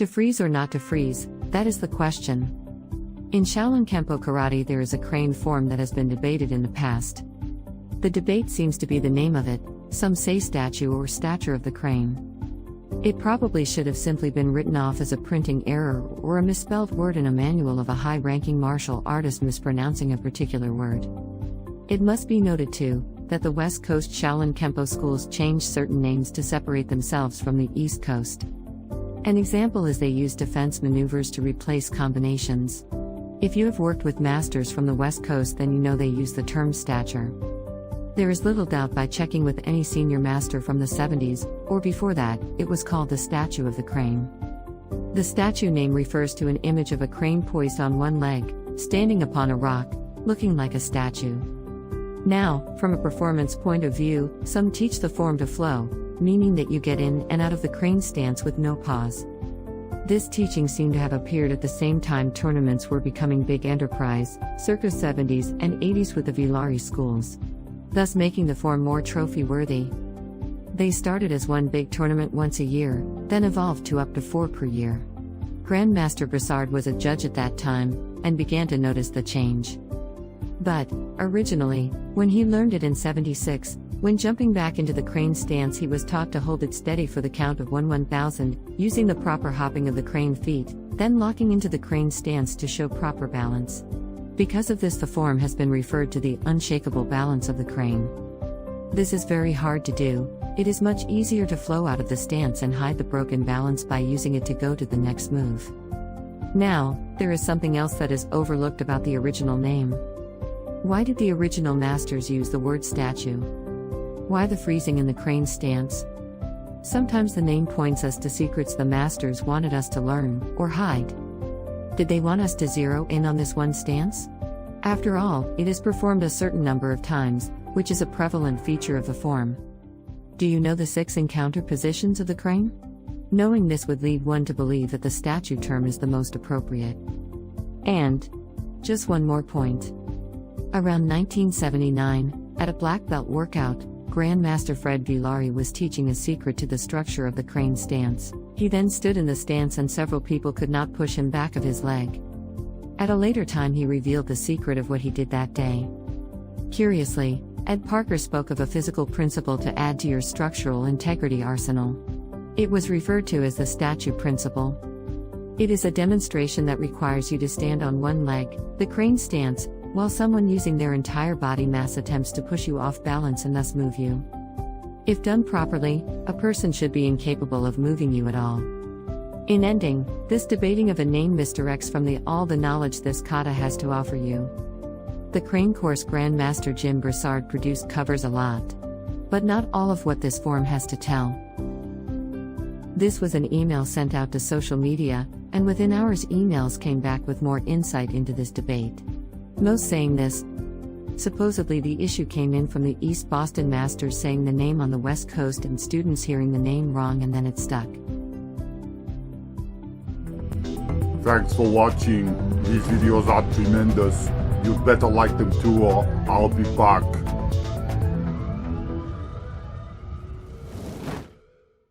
To freeze or not to freeze, that is the question. In Shaolin Kempo Karate there is a crane form that has been debated in the past. The debate seems to be the name of it, some say statue or stature of the crane. It probably should have simply been written off as a printing error or a misspelled word in a manual of a high-ranking martial artist mispronouncing a particular word. It must be noted too, that the West Coast Shaolin Kempo schools changed certain names to separate themselves from the East Coast. An example is they use defense maneuvers to replace combinations. If you have worked with masters from the West Coast, then you know they use the term stature. There is little doubt by checking with any senior master from the 70s, or before that, it was called the statue of the crane. The statue name refers to an image of a crane poised on one leg, standing upon a rock, looking like a statue. Now, from a performance point of view, some teach the form to flow, meaning that you get in and out of the crane stance with no pause. This teaching seemed to have appeared at the same time tournaments were becoming big enterprise, circa 70s and 80s with the Villari schools, thus making the form more trophy-worthy. They started as one big tournament once a year, then evolved to up to 4 per year. Grandmaster Brassard was a judge at that time, and began to notice the change. But, originally, when he learned it in 76, when jumping back into the crane stance he was taught to hold it steady for the count of 1,000, using the proper hopping of the crane feet, then locking into the crane stance to show proper balance. Because of this the form has been referred to the unshakable balance of the crane. This is very hard to do. It is much easier to flow out of the stance and hide the broken balance by using it to go to the next move. Now, there is something else that is overlooked about the original name. Why did the original masters use the word statue? Why the freezing in the crane stance? Sometimes the name points us to secrets the masters wanted us to learn, or hide. Did they want us to zero in on this one stance? After all, it is performed a certain number of times, which is a prevalent feature of the form. Do you know the 6 encounter positions of the crane? Knowing this would lead one to believe that the statue term is the most appropriate. And, just one more point. Around 1979, at a black belt workout, Grandmaster Fred Villari was teaching a secret to the structure of the crane stance. He then stood in the stance and several people could not push him back of his leg. At a later time he revealed the secret of what he did that day. Curiously, Ed Parker spoke of a physical principle to add to your structural integrity arsenal. It was referred to as the statue principle. It is a demonstration that requires you to stand on one leg, the crane stance, while someone using their entire body mass attempts to push you off balance and thus move you. If done properly, a person should be incapable of moving you at all. In ending, this debating of a name misdirects from all the knowledge this kata has to offer you. The crane course Grandmaster Jim Brassard produced covers a lot, but not all of what this form has to tell. This was an email sent out to social media, and within hours emails came back with more insight into this debate. Most saying this. Supposedly the issue came in from the East Boston Masters saying the name on the West Coast and students hearing the name wrong and then it stuck. Thanks for watching. These videos are tremendous. You better like them too or I'll be back.